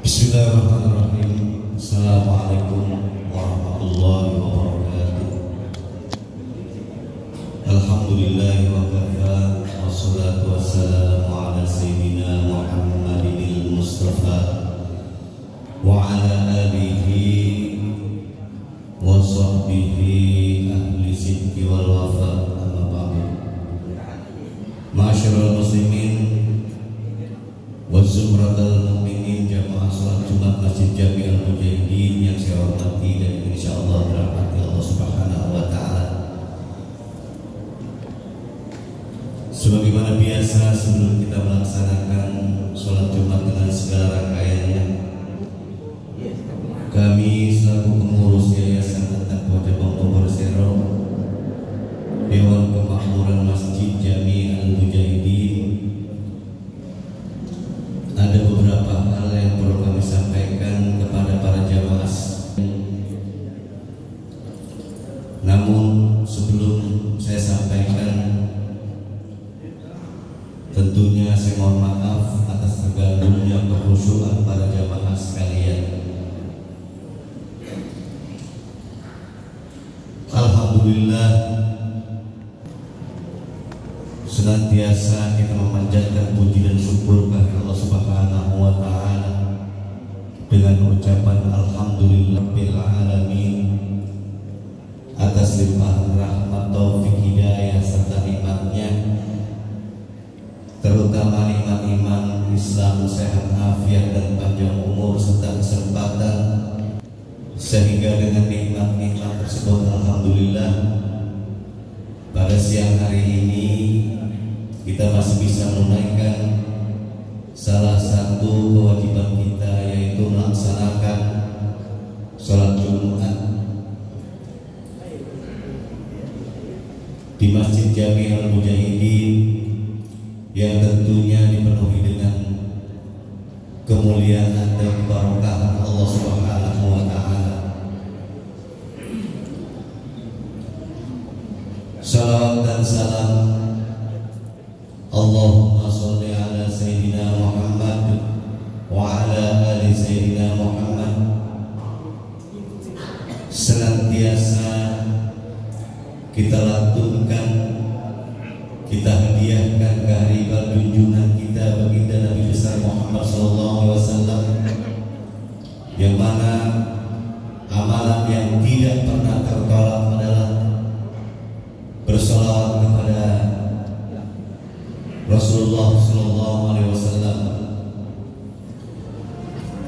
Bismillahirrahmanirrahim. Assalamualaikum warahmatullahi wabarakatuh. Alhamdulillahi wa kafa, wassalatu wassalamu ala sayyidina Muhammadin Mustafa wa ala alihi wa sahbihi ahli sidqi wal wafa, amma ba'du. Ma'asyiral muslimin wa zumratal mu'minin, jamaah salat Jumat Masjid Jami Al-Mujahidin yang saya hormati dan insyaallah dirahmati Allah Subhanahu wa taala. Sebagaimana biasa, sebelum kita melaksanakan salat Jumat dengan segala rangkaiannya, kami selaku pengurus Yayasan At-Taqwa Cabang Pomersero, Dewan Kemakmuran Masjid Jami Al-Mujahidin, ada beberapa hal yang perlu kami sampaikan kepada para jamaah. Namun sebelum saya sampaikan, tentunya saya mohon maaf atas terganggunya kekhusyuan para jamaah sekalian. Alhamdulillah, senantiasa kita memanjatkan puji dan syukur kepada Allah Subhanahu wa taala dengan ucapan alhamdulillahirabbil alamin atas limpahan rahmat, taufik, hidayah serta nikmatnya, terutama nikmat iman, Islam, sehat, afiat dan panjang umur serta kesempatan, sehingga dengan nikmat-nikmat tersebut alhamdulillah pada siang hari ini kita masih bisa menunaikan salah satu kewajiban kita, yaitu melaksanakan sholat Jumat di Masjid Jami Al-Mujahidin yang tentunya dipenuhi dengan kemuliaan dan keberkahan Allah Subhanahu wa taala. Salawat dan salam Allahumma sholli ala Sayyidina Muhammad wa ala ali Sayyidina Muhammad senantiasa kita lantunkan, kita hadiahkan ke hari junjungan kita baginda Nabi besar Muhammad SAW, yang mana amalan yang tidak pernah tertolak adalah bersolawat kepada Rasulullah SAW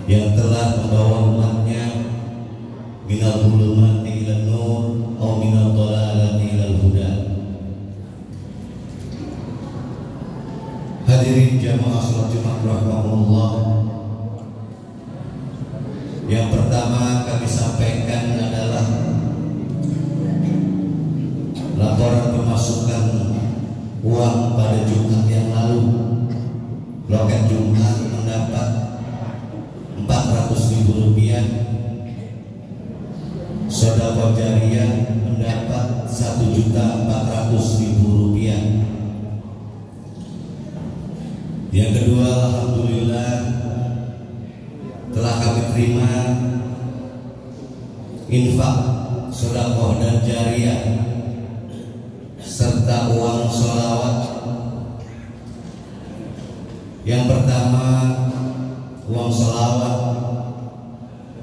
yang telah membawa umatnya minal zulumati ilan nur atau minal dhalalati ilal huda. Hadirin jamaah salat Jumat rahimahullah, yang pertama kami sampaikan adalah laporan pemasukan uang pada Jumat yang lalu. Loket Jumat mendapat Rp400.000, sedekah jariyah mendapat Rp1.400.000. Yang kedua, alhamdulillah telah kami terima infak, sedekah dan jariyah serta uang sholawat. Yang pertama, uang sholawat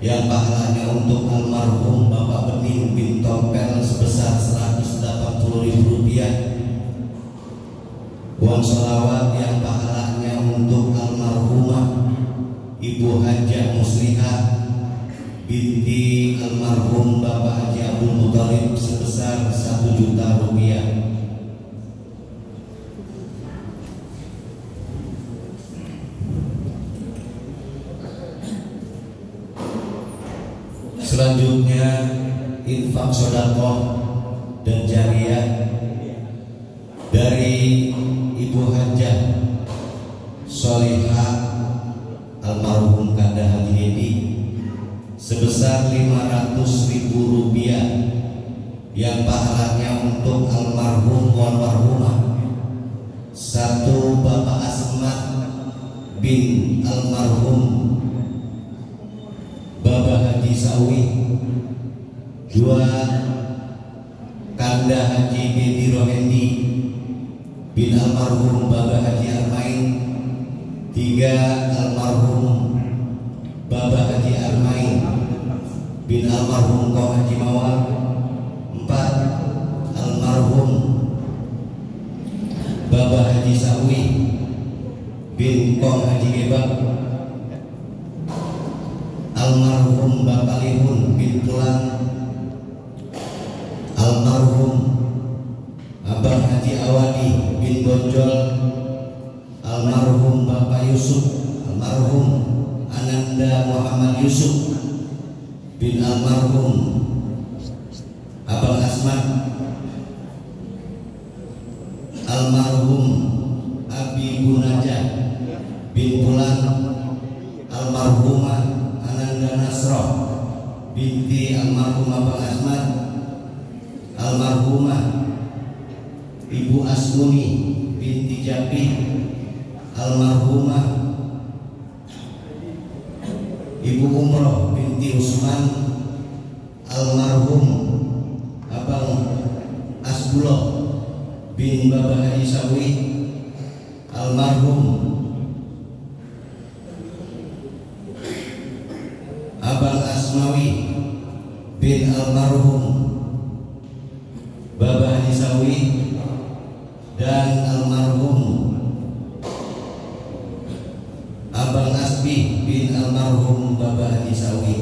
yang pahalanya untuk almarhum Bapak Bening bin Tompel sebesar Rp180.000. Uang sholawat yang pahalanya untuk almarhumah Ibu Hajah Muslihah binti almarhum Bapak Haji Abdul Muthalib sebesar Rp1.000.000. Selanjutnya infak sedekah dan jariyah dari Ibu Hajah Sholihah almarhum Kanda Haji Edi sebesar Rp500.000 yang pahalanya untuk almarhum almarhumah satu Bapak Asmat bin almarhum Haji Sawi, 2 Kanda Haji Dedi Rohendi bin almarhum Baba Haji Armain, 3 almarhum Baba Haji Armain bin almarhum Kong Haji Mawar, 4 almarhum Baba Haji Sawi bin Kong Haji Gebak, almarhum Bapak Lihun bin Tulang, almarhum Abang Haji Awadi bin Gonjol, almarhum Bapak Yusuf, almarhum Ananda Muhammad Yusuf bin almarhum Abang Asmat, almarhum Abi Gunajah bin Pulang, almarhumah Ananda Nasroh binti almarhum Abang Asmat, almarhumah Ibu Asmuni binti Japi, almarhumah Ibu Umroh binti Usman, almarhum Abang Asbuloh bin Baba Haji Sawi, almarhum Abang Asmawi bin almarhum Baba Haji Sawi, dan almarhum Abang Asbi bin almarhum Baba Haji Sawi.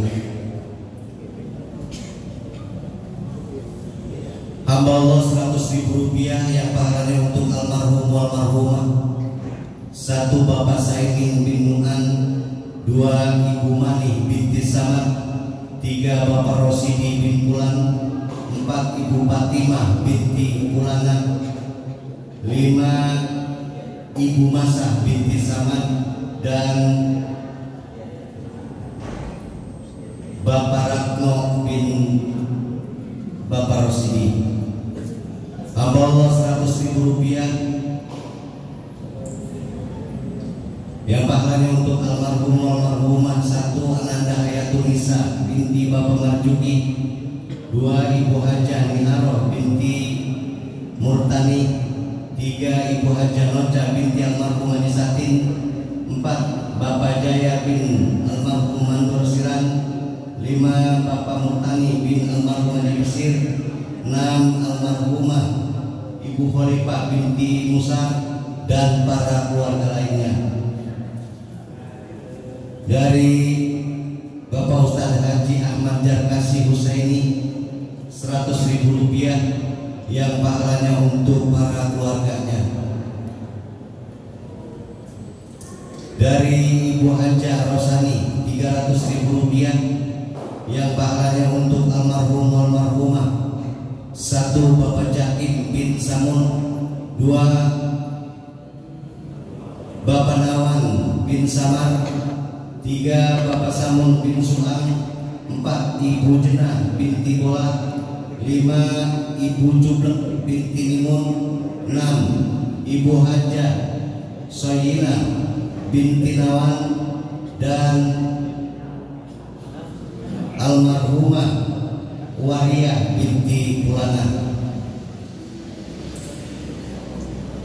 Hamba Allah 100.000 rupiah yang pahalanya untuk almarhum walmarhumah, 1 Bapak Saidin bin Nu'an, 2 Ibu Mani binti Samad, 3 Bapak Rosidi bin Pulang, 4 Ibu Fatimah binti Pulangan, 5 Ibu Masah binti Samad, dan Bapak Ratno bin Bapak Rosidi. Hamba Allah 100.000 rupiah yang pahalanya untuk almarhum almarhumah, 1 Ananda Hayatunisa binti Bapak Marjuki, 2 Ibu Hajah Niharo binti Murtani, 3 Ibu Hajah Noca binti almarhum Haji Satin, 4 Bapak Jaya bin almarhum Mandor Siran, 5 Bapak Murtani bin almarhum Haji Besir, 6 almarhumah Ibu Khalifah binti Musa, dan para keluarga lainnya. Dari Bapak Ustadz Haji Ahmad Jarkasi Husaini, 100.000 rupiah yang pahalanya untuk para keluarganya. Dari Ibu Hajah Rosani, 300.000 rupiah yang pahalanya untuk almarhum almarhumah, 1 Bapak Jatim bin Samun, 2 Bapak Nawan bin Samar, 3 Bapak Samun bin Sulang, 4 Ibu Jenah binti Bola, 5 Ibu Jublek binti Limun, 6 Ibu Hajah Soyina binti Nawan, dan almarhumah Wariyah binti Pulangan.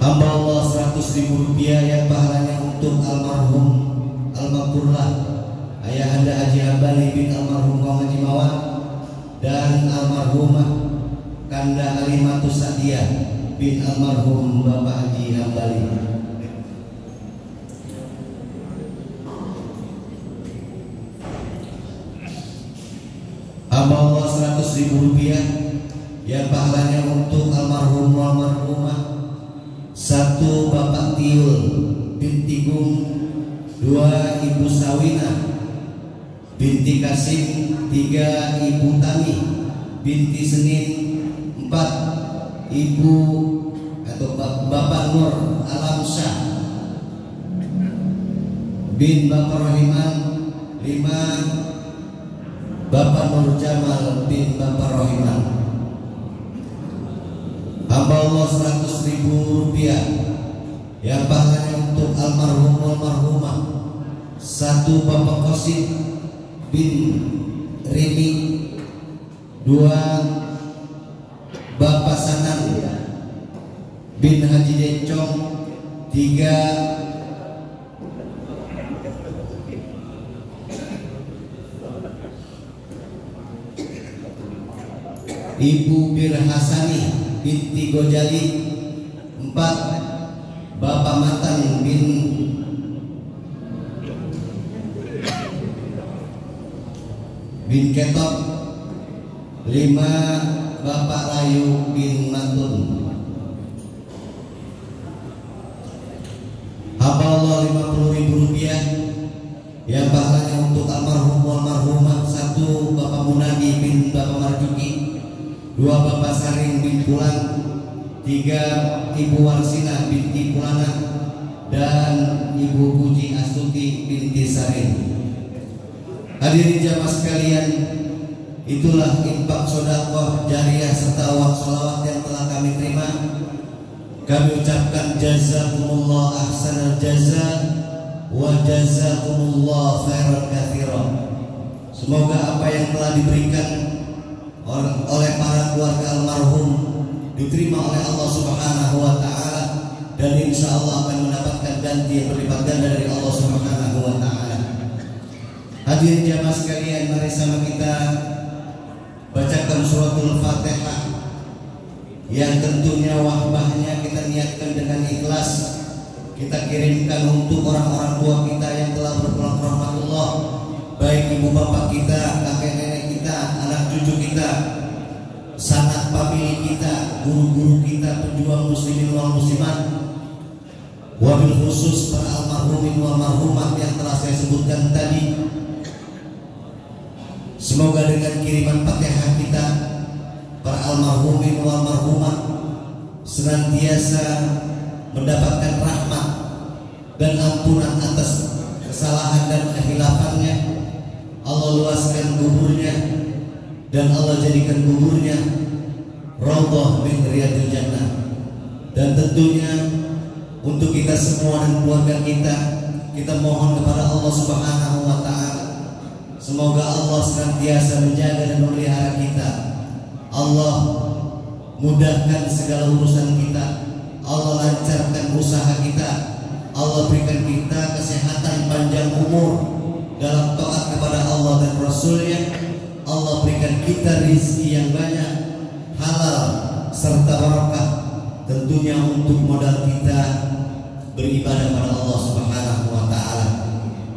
Hamba Allah 100.000 rupiah yang pahalanya untuk almarhum almarhumah Ayahanda Haji Hambali bin almarhum Kong Haji Mawar, dan almarhumah Kanda Alimatus Sadiah bin almarhum Bapak Haji Hambali. Hamba Allah 100.000 rupiah yang pahalanya untuk almarhum almarhumah, 1 Bapak Tiul binti Gung, 2 Ibu Sawina binti Kasim, 3 Ibu Tami binti Senin, 4 Ibu atau Bapak Nur Alamsyah bin Bapak Rohiman, 5 Bapak Nur Jamal bin Bapak Rohiman. Hamba Allah 100.000 rupiah yang pahalanya untuk almarhum almarhumah, 1 Bapak Qasim bin Rini, 2 Bapak Sanan bin Haji Dencong, 3 Ibu Bir Hasani binti Gojali, 4 Bapak Matan bin Ketok, 5 Bapak Layu bin Matun. Hamba Allah Rp50.000 yang pahalanya untuk almarhum almarhumah. 1 Bapak Munadi bin Bapak Marjuki, 2 Bapak Saring bin Pulang, 3 Ibu Warsina binti Pulana, dan Ibu Puji Astuti binti Saring. Hadirin jamaah sekalian, itulah infak sedekah jariyah serta waqf sholawat yang telah kami terima. Kami ucapkan jazakumullah ahsanal jaza wa jazakumullah khairan katsiran. Semoga apa yang telah diberikan oleh para keluarga almarhum diterima oleh Allah Subhanahu wa taala, dan insya Allah akan mendapatkan ganti yang berlipat ganda dari Allah Subhanahu wa taala. Hadirin jamaah sekalian, mari sama kita bacakan suratul Fatihah yang tentunya wahbahnya kita niatkan dengan ikhlas. Kita kirimkan untuk orang-orang tua kita yang telah berpulang rahmatullah, baik ibu bapak kita, kakek nenek kita, anak cucu kita, sanak famili kita, guru-guru kita, pejuang muslimin wal muslimat, wabil khusus para almarhumin wal marhumat yang telah saya sebutkan tadi. Semoga dengan kiriman Fatihah kita, para almarhumin wal marhumat senantiasa mendapatkan rahmat dan ampunan atas kesalahan dan kehilafannya. Allah luaskan kuburnya dan Allah jadikan kuburnya raudhah min riyadil jannah. Dan tentunya untuk kita semua dan keluarga kita mohon kepada Allah Subhanahu wa taala, semoga Allah senantiasa menjaga dan memelihara kita. Allah mudahkan segala urusan kita, Allah lancarkan usaha kita, Allah berikan kita kesehatan panjang umur dalam taat kepada Allah dan Rasulnya. Allah berikan kita rizki yang banyak, halal serta barakah, tentunya untuk modal kita beribadah pada Allah Subhanahu wa taala.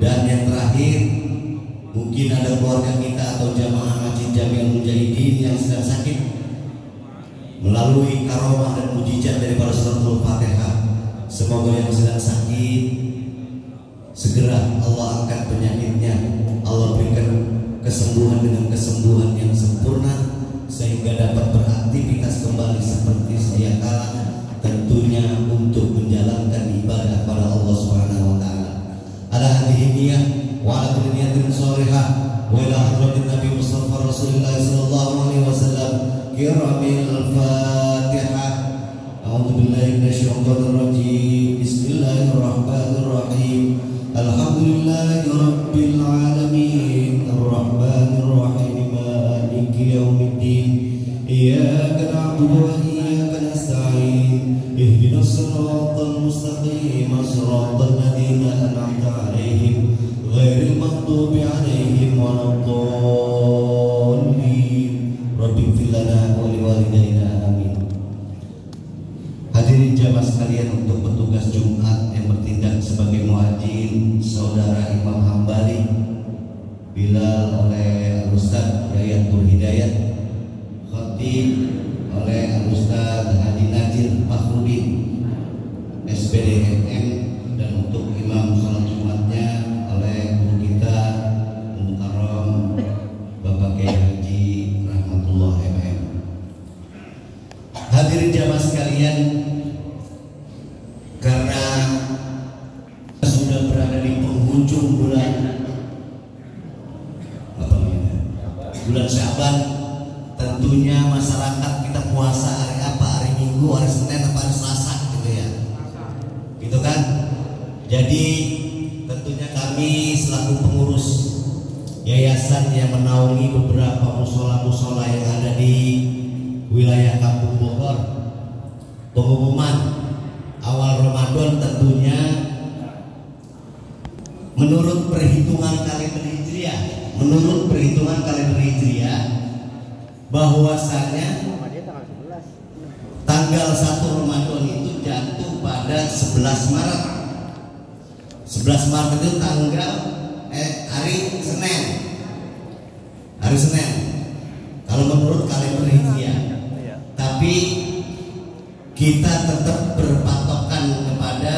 Dan yang terakhir, mungkin ada keluarga kita atau jamaah Masjid Jami'ul Mujahidin yang sedang sakit, melalui karomah dan mujizat daripada suratul Fatihah, semoga yang sedang sakit segera Allah angkat penyakitnya, Allah berikan kesembuhan dengan kesembuhan yang sempurna sehingga dapat beraktivitas kembali seperti sedia kala, tentunya untuk menjalankan ibadah pada Allah Subhanahu wa taala. Ala hadhihi niyyah wa ala kulli niyatin shalihah wa ila hadratin Nabi Mustafa Rasulullah sallallahu alaihi wasallam. Kiramil Fatihah. A'udzu billahi minasyaitonir rajim. Bismillahirrahmanirrahim. Alhamdulillahi rabbil alamin. Arrahmanir rahim. Maliki yaumiddin. Iyyaka na'budu wa iyyaka nasta'in. Ihdinas siratal mustaqim. Siratal ladzina an'amta 'alaihim ghairil maghdubi 'alaihim waladdallin. Rabbighfir lana wa liwalidayna amin. Hadirin jamaah sekalian, untuk petugas Jumat yang bertindak sebagai muadzin saudara Imam Hambali Bilal oleh Al-Ustaz Yayatul Hidayat, khatib oleh Al-Ustaz Hadi Najir Fakhrudin SPDMM, dan untuk imam salat Jumatnya oleh guru kita Mukarram Bapak Kiai Haji Rahmatullah MM. Hadirin jamaah sekalian, karena sudah berada di penghujung bulan Syaban, tentunya masyarakat kita puasa hari apa? Hari Minggu, hari Senin, apa hari Selasa gitu ya, gitu kan? Jadi tentunya kami selaku pengurus yayasan yang menaungi beberapa musola-musola yang ada di wilayah Kampung Bogor. Pengumuman awal Ramadan tentunya menurut perhitungan kalender Hijriah, bahwasanya tanggal 1 Ramadan itu jatuh pada 11 Maret. 11 Maret itu tanggal hari Senin. Kalau menurut kalender Hijriah. Tapi kita tetap berpatokan kepada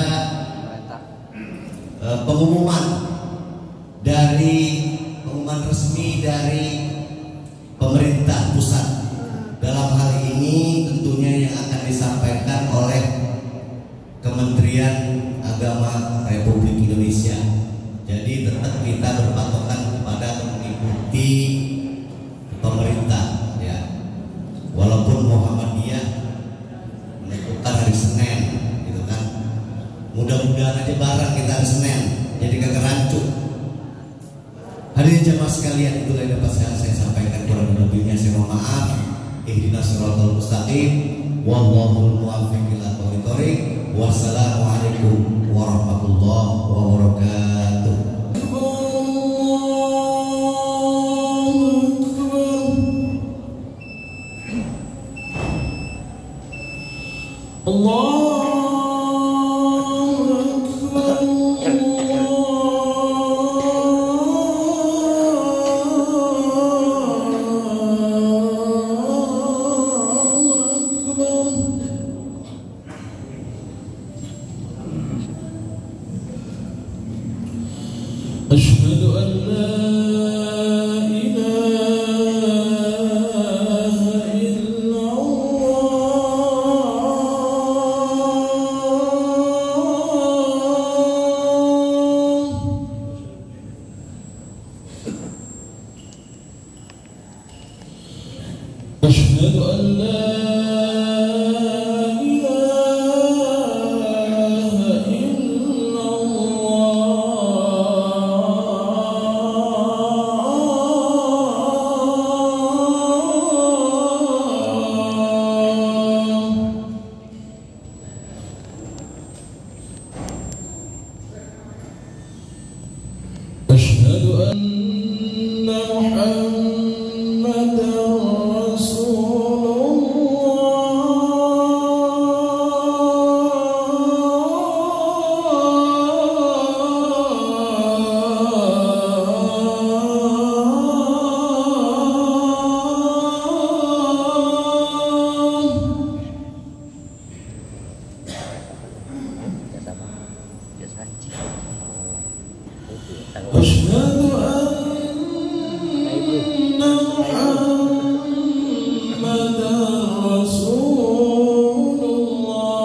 pengumuman resmi dari pemerintah pusat. Dalam hal ini tentunya yang akan disampaikan oleh Kementerian Agama Republik Indonesia. Jadi tetap kita berpatokan kepada mengikuti pemerintah, ya. Walaupun Muhammadiyah menentukan hari Senin, gitu kan. Mudah-mudahan aja barang kita hari Senin, jadi kagak rancu. Hadirin jamaah sekalian, itulah yang dapat saya sampaikan. Kurang lebihnya saya mohon maaf. Ihdinas siratal mustaqim, wallahul muwaffiq ila aqwamit thoriq. Wassalamualaikum warahmatullahi wabarakatuh. أشهد أن لا إله إلا الله. أشهد أن لا أشهد أن محمدا رسول أشهد أن محمدا رسول الله.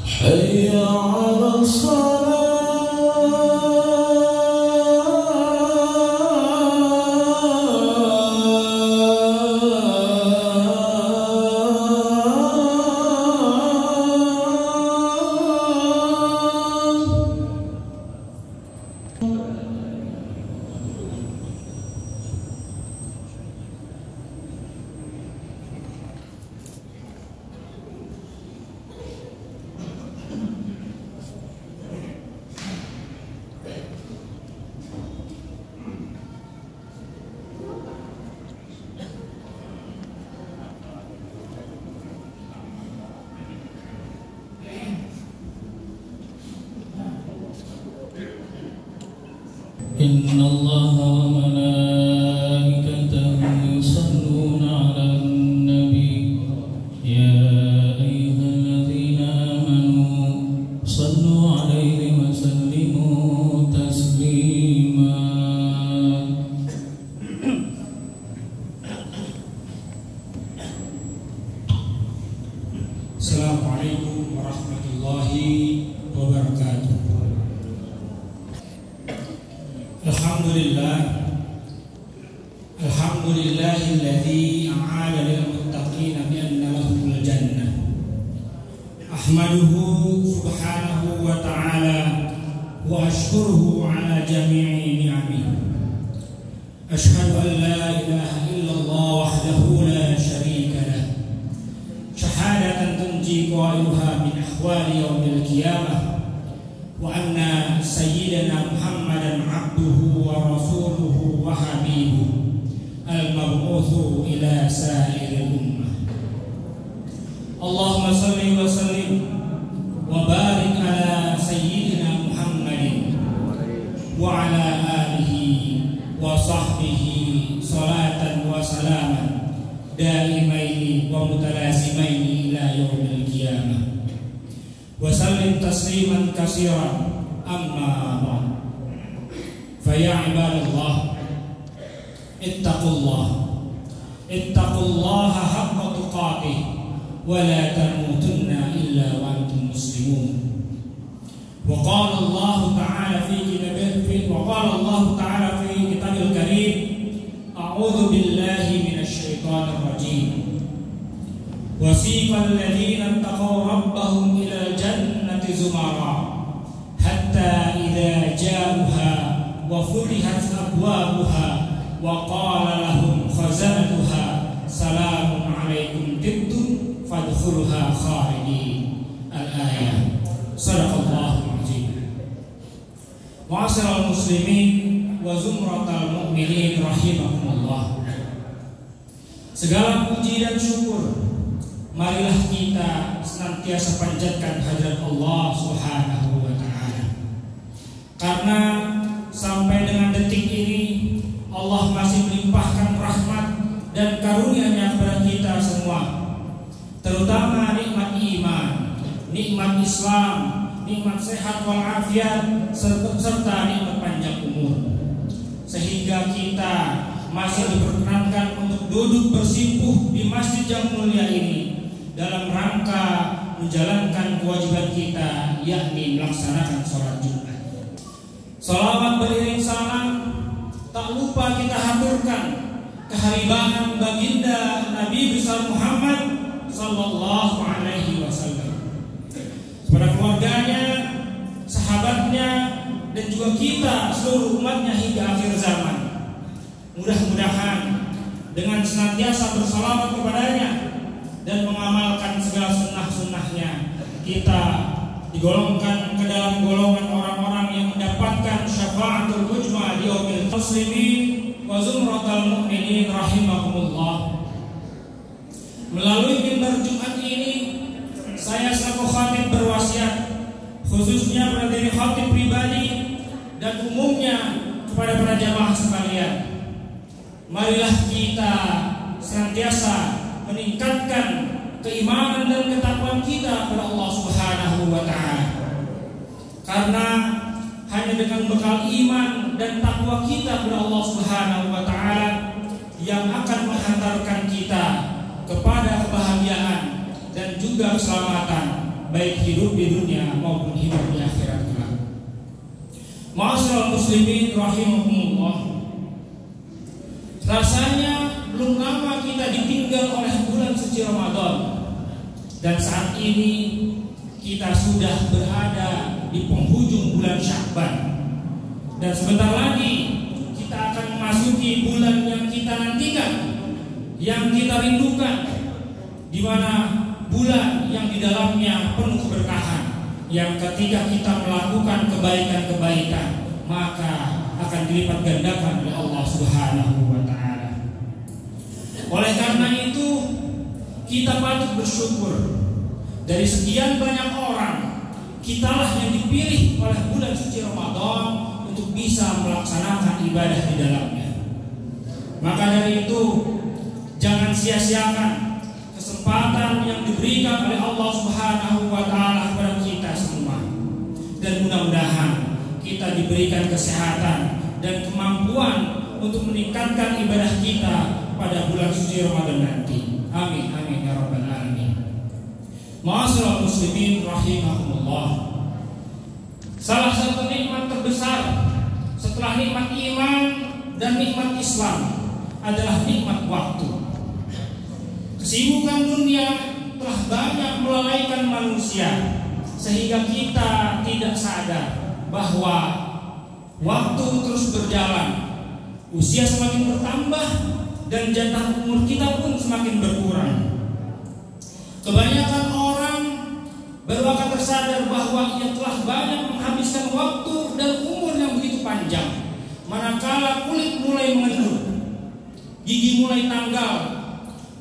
حي على الصلاة. إن الله وملائكته يصلون على النبي يا أيها الذين آمنوا صلوا عليه وسلموا تسليما. Assalamualaikum warahmatullahi wabarakatuh. Alhamdulillahilladzi a'ala lil muttaqina bi anna lahumul jannah. Ahmaduhu subhanahu wa ta'ala wa ashkuruhu ala jami'i ni'amihi. Ashhadu an la ilaha illallah wahdahu la syarika lah. Syahadatan tunji qailuha min ahwali yaumil qiyamah. Wa anna sayyidana Muhammadan abduhu wa rasuluhu wa habibuhu al-mab'utsu ila sa'iril ummah. Allahumma shalli wa sallim wa barik ala sayyidina Muhammadin wa ala alihi wa sahbihi salatan wa salaman daimaini wa mutalazimaini ila yaumil qiyamah. Wa sallim tasliman katsiran amma ba'd. Fa ya ibadallah, ittaqullaha haqqa tuqatih wa la tamutunna illa wa antum muslimun. Wa qala Allah ta'ala fi kitabil karim, a'udzu billahi minasy syaithanir rajim. Wasiqal ladzina taqaw rabbahum ilal jannati zumara hatta idza ja'uha wa futihat abwabuha wa qala lahum khazanatuha salamun alaikum tibtum fadkhuluha khalidin. Al-ayah. Shadaqallahul azim. Ma'asyiral muslimin wa zumratal mu'minin rahimakumullah. Segala puji dan syukur marilah kita senantiasa panjatkan hadirat Allah Subhanahu wa ta'ala. Karena sampai dengan detik ini Allah masih melimpahkan rahmat dan karunia-Nya kepada kita semua, terutama nikmat iman, nikmat Islam, nikmat sehat walafiat, serta nikmat panjang umur, sehingga kita masih diperkenankan untuk duduk bersimpuh di masjid yang mulia ini dalam rangka menjalankan kewajiban kita, yakni melaksanakan sholat Jumat. Salawat beriring salam tak lupa kita haturkan keharibanan baginda Nabi besar Muhammad sallallahu alaihi wasallam, kepada keluarganya, sahabatnya, dan juga kita seluruh umatnya hingga akhir zaman. Mudah-mudahan dengan senantiasa bersalawat kepadanya dan mengamalkan segala sunnah-sunnahnya, kita digolongkan ke dalam golongan orang-orang yang mendapatkan syafaatul ujma di yaumil muslimin wa zumratal mu'minin rahimakumullah. Melalui mimbar Jumat ini, saya selaku khatib berwasiat, khususnya pada diri khatib pribadi dan umumnya kepada para jamaah sekalian, marilah kita senantiasa meningkatkan keimanan dan ketakwaan kita kepada Allah Subhanahu wa ta'ala. Karena hanya dengan bekal iman dan takwa kita kepada Allah Subhanahu wa ta'ala yang akan menghantarkan kita kepada kebahagiaan dan juga keselamatan, baik hidup di dunia maupun hidup di akhirat kelak. Ma'asyiral muslimin rahimakumullah. Rasanya belum lama kita ditinggal oleh bulan suci Ramadan, dan saat ini kita sudah berada di penghujung bulan Sya'ban, dan sebentar lagi kita akan memasuki bulan yang kita nantikan, yang kita rindukan, di mana bulan yang di dalamnya penuh keberkahan, yang ketika kita melakukan kebaikan-kebaikan maka akan dilipat gandakan oleh Allah Subhanahu wa ta'ala. Oleh karena itu, kita patut bersyukur dari sekian banyak orang, kitalah yang dipilih oleh bulan suci Ramadan untuk bisa melaksanakan ibadah di dalamnya. Maka dari itu, jangan sia-siakan kesempatan yang diberikan oleh Allah Subhanahu wa ta'ala kepada kita semua. Dan mudah-mudahan kita diberikan kesehatan dan kemampuan untuk meningkatkan ibadah kita pada bulan suci Ramadan nanti. Amin amin ya rabbal alamin. Ma'asyiral muslimin rahimakumullah. Salah satu nikmat terbesar setelah nikmat iman dan nikmat Islam adalah nikmat waktu. Kesibukan dunia telah banyak melalaikan manusia sehingga kita tidak sadar bahwa waktu terus berjalan. Usia semakin bertambah dan jatah umur kita pun semakin berkurang. Kebanyakan orang baru akan tersadar bahwa ia telah banyak menghabiskan waktu dan umur yang begitu panjang. Manakala kulit mulai mengendur, gigi mulai tanggal,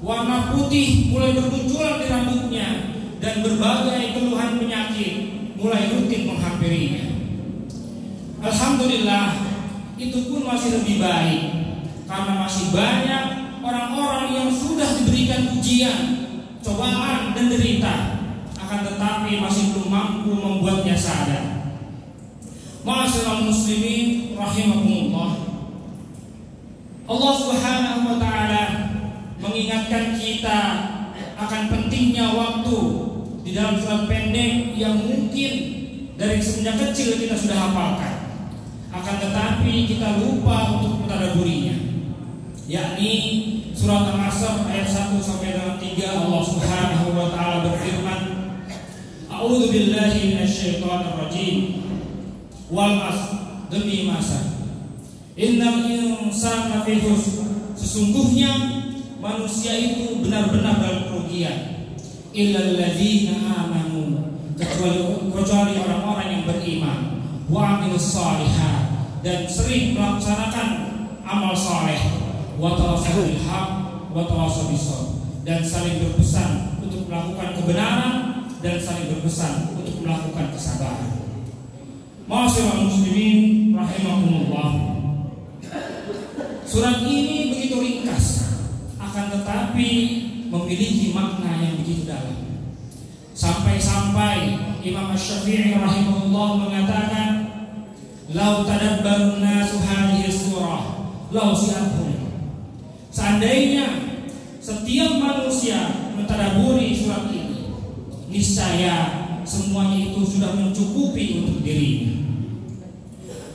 warna putih mulai bermunculan di rambutnya, dan berbagai keluhan penyakit mulai rutin menghampirinya. Alhamdulillah, itu pun masih lebih baik karena masih banyak orang-orang yang sudah diberikan ujian, cobaan dan derita, akan tetapi masih belum mampu membuatnya sadar. Ma'asyiral muslimin rahimakumullah, Allah Subhanahu wa taala mengingatkan kita akan pentingnya waktu di dalam surat pendek yang mungkin dari semenjak kecil kita sudah hafalkan. Akan tetapi kita lupa untuk mentadaburinya, yakni surat Al-Asr ayat 1 sampai dengan 3. Allah Subhanahu wa taala berfirman, A'udzu billahi minasyaitonir rajim. Wal asr, demi masa. Innal insana fi khusr, sesungguhnya manusia itu benar-benar dalam kerugian. Illal ladzina amanu, kecuali orang-orang yang beriman, wa amilus shalihat, dan sering melaksanakan amal saleh, wa tawassaw bil haq wa tawassaw bis sabr, dan saling berpesan untuk melakukan kebenaran dan saling berpesan untuk melakukan kesabaran. Ma'asyiral muslimin rahimakumullah, surat ini begitu ringkas, akan tetapi memiliki makna yang begitu dalam. Sampai-sampai Imam Asy-Syafi'i rahimahullah mengatakan, "Lau tadabbarun nasu hadhihi surah, lau si'athum." Seandainya setiap manusia mentadaburi surat ini, niscaya semuanya itu sudah mencukupi untuk dirinya.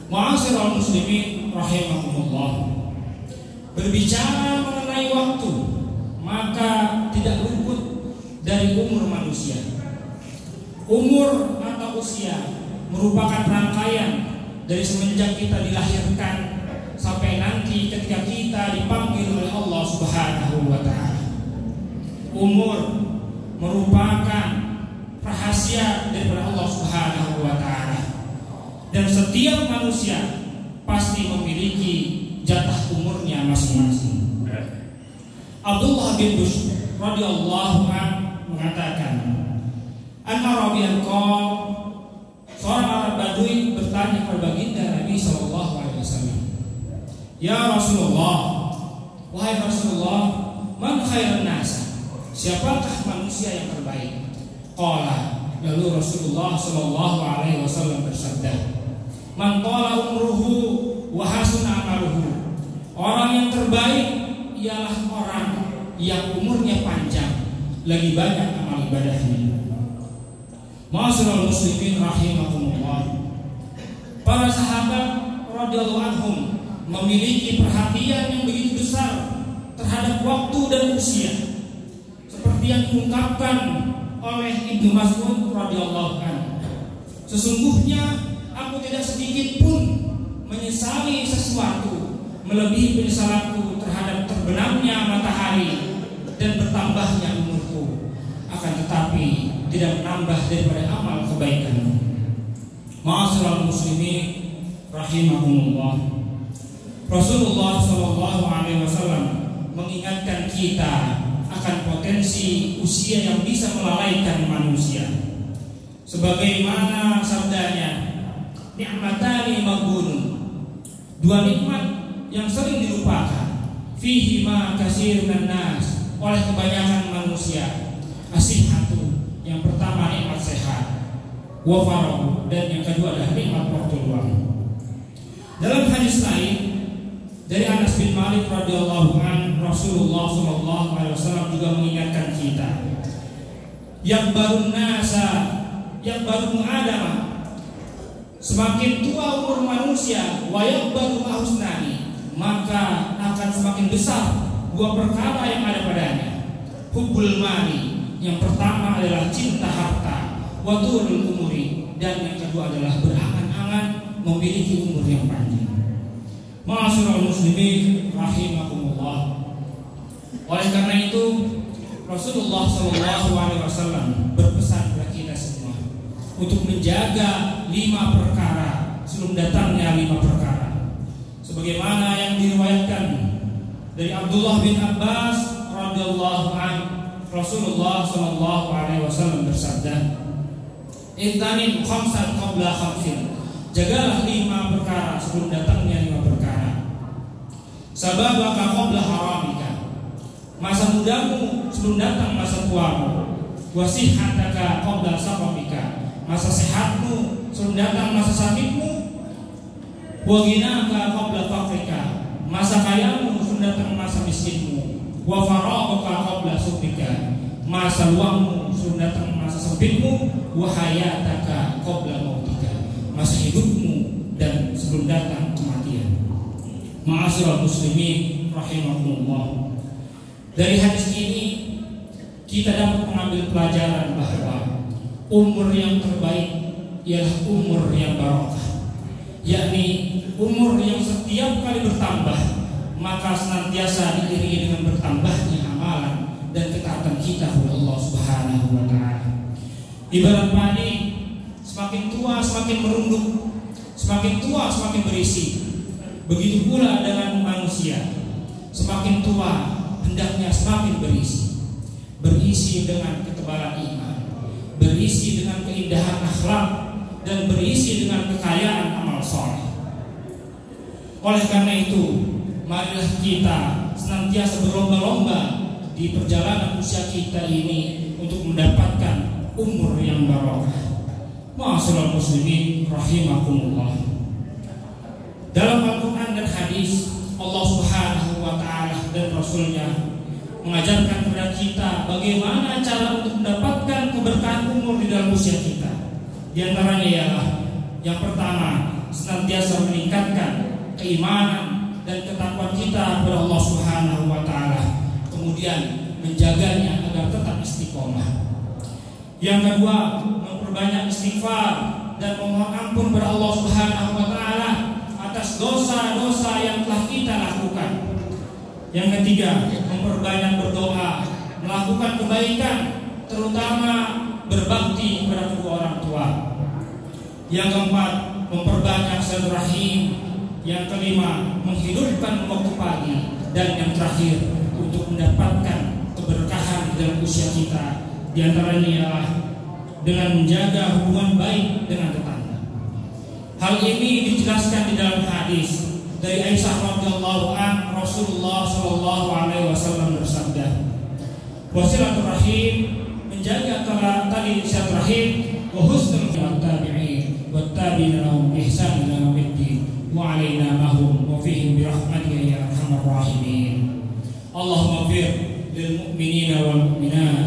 Ma'asyiral muslimin rahimakumullah, berbicara mengenai waktu, maka tidak luput dari umur manusia. Umur atau usia merupakan rangkaian dari semenjak kita dilahirkan sampai nanti ketika kita dipanggil oleh Allah Subhanahu wa taala. Umur merupakan rahasia daripada Allah Subhanahu wa taala, dan setiap manusia pasti memiliki jatah umurnya masing-masing. Abdullah bin Bushr radhiyallahu anhu mengatakan, An-Arabiyan qol, seorang Arab Badui bertanya kepada baginda Nabi sallallahu alaihi wasallam, "Ya Rasulullah, wahai Rasulullah, man khairun nas? Siapakah manusia yang terbaik?" Qala, lalu Rasulullah sallallahu alaihi wasallam bersabda, "Man qala umruhu wa hasuna amaluhu." Orang yang terbaik ialah orang yang umurnya panjang, lagi banyak amal ibadahnya. Ma'asyiral muslimin rahimakumullah, para sahabat radhiyallahu anhum memiliki perhatian yang begitu besar terhadap waktu dan usia, seperti yang diungkapkan oleh Ibnu Mas'ud radhiyallahu anhu. Sesungguhnya aku tidak sedikit pun menyesali sesuatu melebihi penyesalanku terhadap terbenamnya matahari dan bertambahnya umurku, akan tetapi tidak menambah daripada amal kebaikan. Ma'asyiral muslimin rahimakumullah, Rasulullah sallallahu alaihi wasallam mengingatkan kita akan potensi usia yang bisa melalaikan manusia. Sebagaimana sabdanya, ni'matani maghbunun, dua nikmat yang sering dilupakan, fihi ma katsirun nas, oleh kebanyakan manusia. Asihatu, yang pertama nikmat sehat, wa farahu, dan yang kedua adalah nikmat waktu luang. Dalam hadis lain dari Anas bin Malik radhiyallahu anhu, Rasulullah sallallahu alaihi wasallam juga mengingatkan kita, yang baru nasa, yang baru mengadam, Semakin tua umur manusia, wayakbaru mahusnani, maka akan semakin besar dua perkara yang ada padanya. Hubbul mali, yang pertama adalah cinta harta, wa tulul umuri, dan yang kedua adalah berangan-angan memiliki umur yang panjang. Ma'asyiral muslimin rahimakumullah. Oleh karena itu Rasulullah SAW berpesan kepada kita semua untuk menjaga 5 perkara sebelum datangnya 5 perkara. Sebagaimana yang diriwayatkan dari Abdullah bin Abbas radhiyallahu anhu, Rasulullah SAW bersabda, "Intanim khamsan qabla khamsin." Jagalah 5 perkara sebelum datangnya 5 perkara. Sababaka qabla haramika. Masa mudamu sebelum datang masa tuamu. Wasihataka qabla saqamika. Masa sehatmu sebelum datang masa sakitmu. Wa ghinaka qabla faqrika. Masa kayamu sebelum datang masa miskinmu. Wa faragaka qabla subbika. Masa luangmu sebelum datang masa sempitmu. Wa hayataka qabla mautika. Masa hidupmu dan sebelum datang kematian. Ma'asyiral muslimin rahimakumullah. Dari hadis ini kita dapat mengambil pelajaran bahwa umur yang terbaik ialah umur yang barokah, yakni umur yang setiap kali bertambah maka senantiasa diiringi dengan bertambahnya amalan dan ketaatan kita kepada Allah Subhanahu wa taala. Ibarat padi, semakin tua semakin merunduk, semakin tua semakin berisi. Begitu pula dengan manusia, semakin tua hendaknya semakin berisi dengan ketebalan iman, berisi dengan keindahan akhlak, dan berisi dengan kekayaan amal soleh. Oleh karena itu, marilah kita senantiasa berlomba-lomba di perjalanan usia kita ini untuk mendapatkan umur yang barokah. Ma'asyiral muslimin rahimakumullah. Dalam Al-Quran dan hadis, Allah Subhanahu wa ta'ala dan Rasulnya mengajarkan kepada kita bagaimana cara untuk mendapatkan keberkahan umur di dalam usia kita. Di antaranya ialah yang pertama, senantiasa meningkatkan keimanan dan ketakwaan kita kepada Allah Subhanahu wa ta'ala, kemudian menjaganya agar tetap istiqomah. Yang kedua, memperbanyak istighfar dan memohon ampun kepada Allah Subhanahu wa ta'ala atas dosa-dosa yang telah kita lakukan. Yang ketiga, memperbanyak berdoa, melakukan kebaikan, terutama berbakti kepada kedua orang tua. Yang keempat, memperbanyak silaturahim. Yang kelima, menghidupkan waktu pagi. Dan yang terakhir, untuk mendapatkan keberkahan dalam usia kita, di antaranya ialah dengan menjaga hubungan baik dengan tetangga. Hal ini dijelaskan di dalam hadis dari Aisyah radhiyallahu anha. Rasulullah sallallahu alaihi wasallam bersabda, "Wasilaturrahim, menjaga tali silaturahim, wa husnul tabi'in, wa tabi'ina lahum bi ihsan ila yaumiddin, wa 'alaina mahum wa fihim bi rahmatika ya arhamar rahimin." Allahumma ighfir lil mu'minina wal mu'minat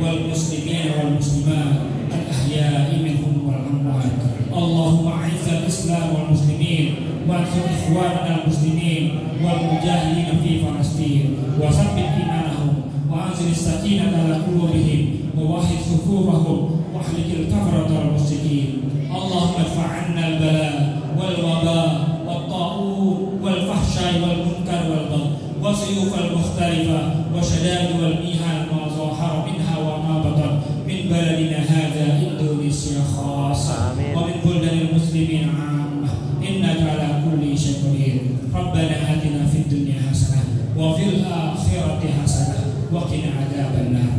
wal muslimina wal muslimat al ahya'i minhum wal amwat. Allahumma a'izzal Islam wal muslimin wansur ikhwanana al muslimin wal mujahidin fi Palestin wa sabbit imanahum wa anzil sakinata ala qulubihim wa wahhid sufufahum wa ahlikil kafarata wal musyrikin. Allahumma adfa'anna al bala wal waba wat ta'un wal fahsya wal munkar wal bagh wa suyuf al mukhtalifa wa shadad wal mihan ma zahara minha wa ma batan min baladina hadha Indonesia khassa wa min buldanil muslimin 'ammah innaka ala kulli syai'in qadir. Rabbana atina fid dunya hasanah wa fil akhirati hasanah wa qina adzabannar.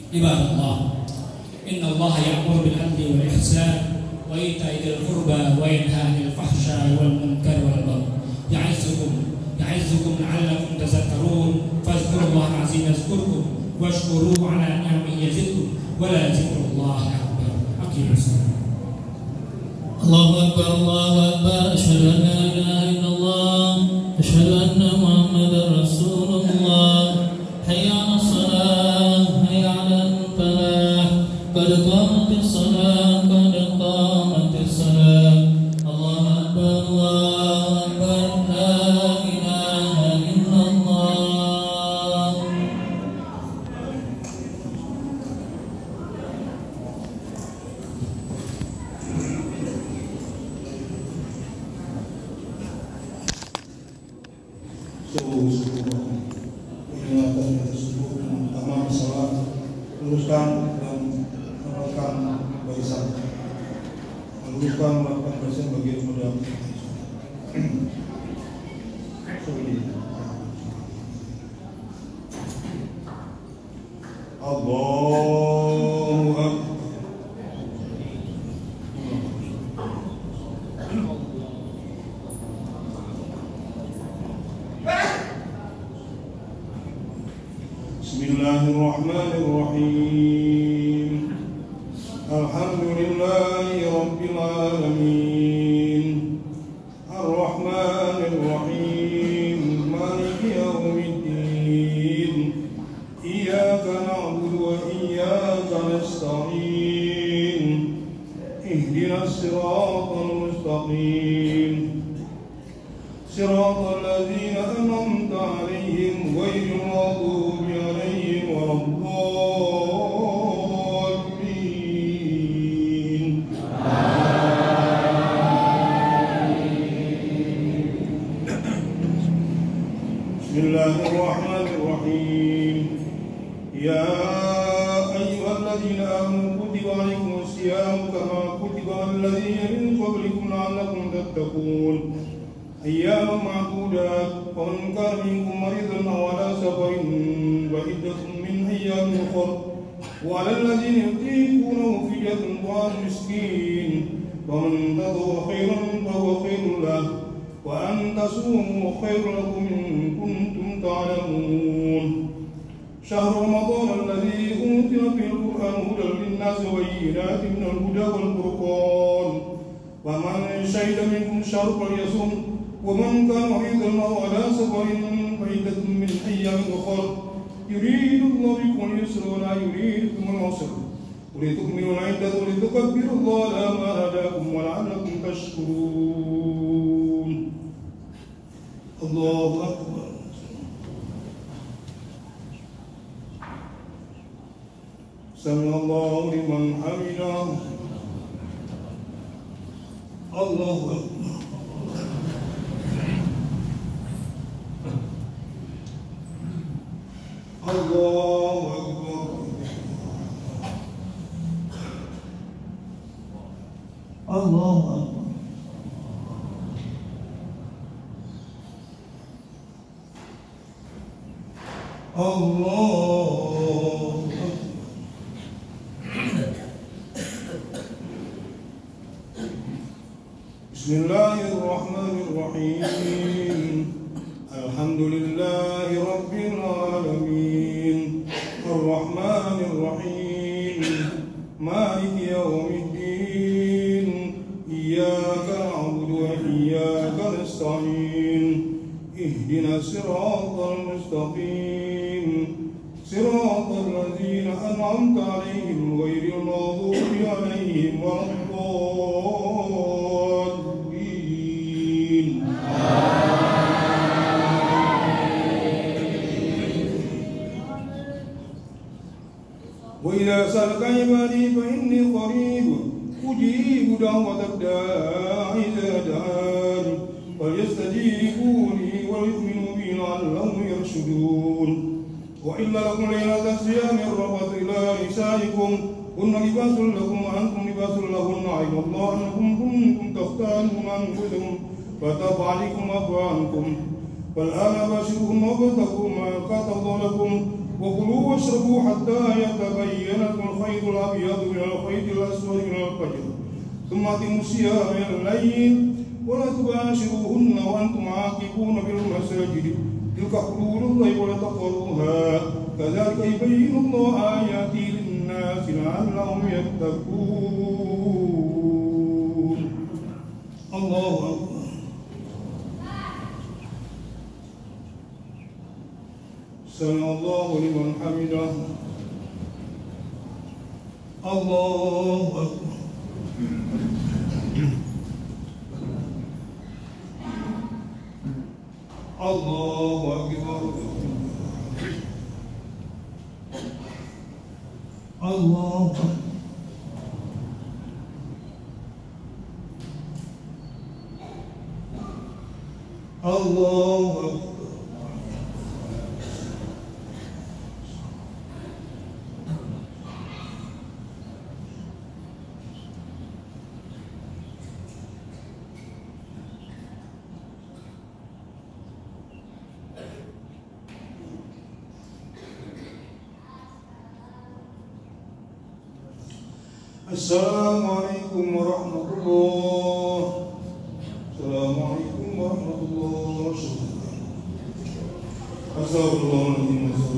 Ibadallah, innallaha ya'muru bil 'adli wal ihsan wa ita'i dzil qurba wa yanha 'anil fahsya'i wal munkari wal baghi. Ya'izukum la'allakum tadhakkarun. Fadhkurullaha 'azima yazkurkum washkuruhu 'ala ni'amihi yazidkum wa la dzikrullahi akbar. Aqimus. Allahu akbar, Allahu akbar. Asyhadu an la ilaha illallah, asyhadu anna Muhammadar Rasulullah. Hayya 'alas shalah, hayya 'alal falah. Qad qamatis shalah, qad qamatis shalah. subuh peringatan subuh utama salat luruskan dan melakukan barisan bagian modal. Allahu Akbar. Bismillahirrahmanirrahim. Alhamdulillahi Rabbil Alamin. Ar-Rahmanir Rahim. Maliki yaumiddin. Iyyaka na'budu wa iyyaka nasta'in. Ihdinas siratal mustaqim. Siratal ladzina an'amta 'alaihim ghairil maghdubi 'alaihim waladdallin. Bismillahirrahmanirrahim. Ya ayyuhalladzina amanu kutiba 'alaikumus siyam kama kutiba 'alal ladzina min qablikum la'allakum tattaqun. أياما معدودات فمن كان منكم مريضا أو على سفر فعدة من أيام أخر وعلى الذين يطيقونه فدية طعام مسكين ومن تطوع خيرا فهو خير له وأن تصوموا خير لكم إن كنتم تعلمون. شهر رمضان الذي أنزل فيه القرآن هدى للناس وبينات من الهدى والفرقان ومن شهد منكم الشهر فليصم ومن كان مريضا أو على سفر فعدة من أيام أخر يريد الله بكم اليسر ولا يريد بكم العسر ولتكملوا العدة ولتكبروا الله على ما هداكم ولعلكم تشكرون. الله أكبر. سمع الله لمن حمده. الله أكبر. الله أكبر. الله أكبر. الله أكبر. بسم الله الرحمن الرحيم. الحمد لله رب العالمين. الرحمن الرحيم. مالك يوم الدين. إياك نعبد وإياك نستعين. اهدنا الصراط المستقيم. صراط الذين أنعمت عليهم غير المغضوب عليهم ولا الضالين. وإذا سألك عبادي فإني قريب أجيب دعوة الداع إذا دعان فليستجيبوا لي وليؤمنوا بي لعلهم يرشدون. وإن لكم ليلة الصيام الرفث إلى نسائكم هن لباس لكم وأنتم لباس لهن علم الله أنكم كنتم تختانون أنفسكم فتاب عليكم عفوا عنكم فالآن باشروهن وابتغوا ما كتب الله لكم وكلوا واشربوا حتى يتبين لكم الخيط الأبيض من الخيط الأسود من الفجر ثم أتموا الصيام إلى الليل ولا تباشروهن وأنتم عاكفون في المساجد تلك حدود الله ولا تقربوها كذلك يبين الله آياته للناس لعلهم يتقون. الله أكبر. سمع الله لمن حمده. الله أكبر. الله أكبر. الله أكبر. الله أكبر. Assalamualaikum warahmatullahi. Assalamualaikum warahmatullahi wabarakatuh. Assalamualaikum warahmatullahi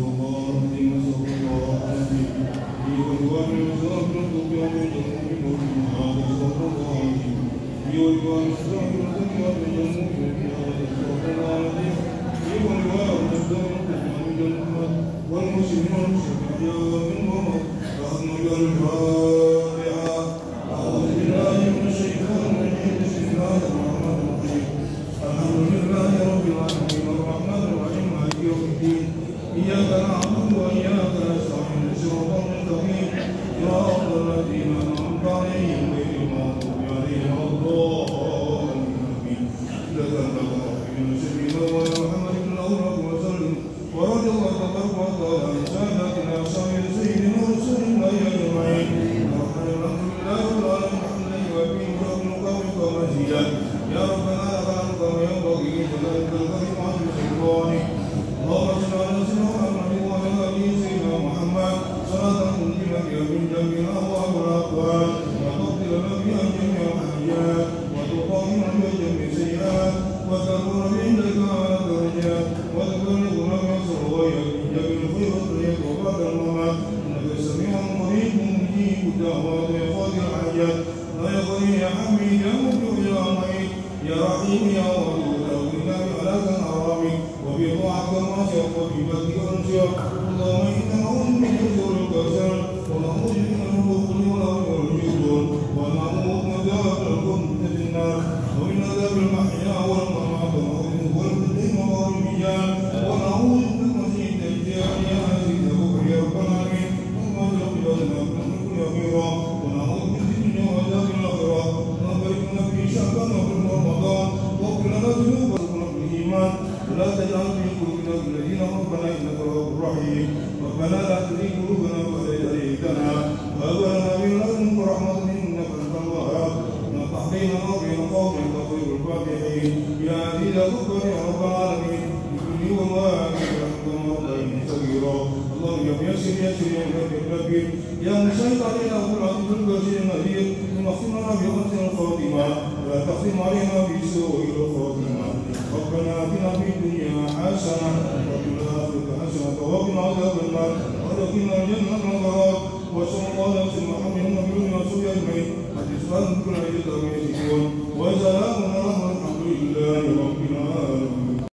وسلام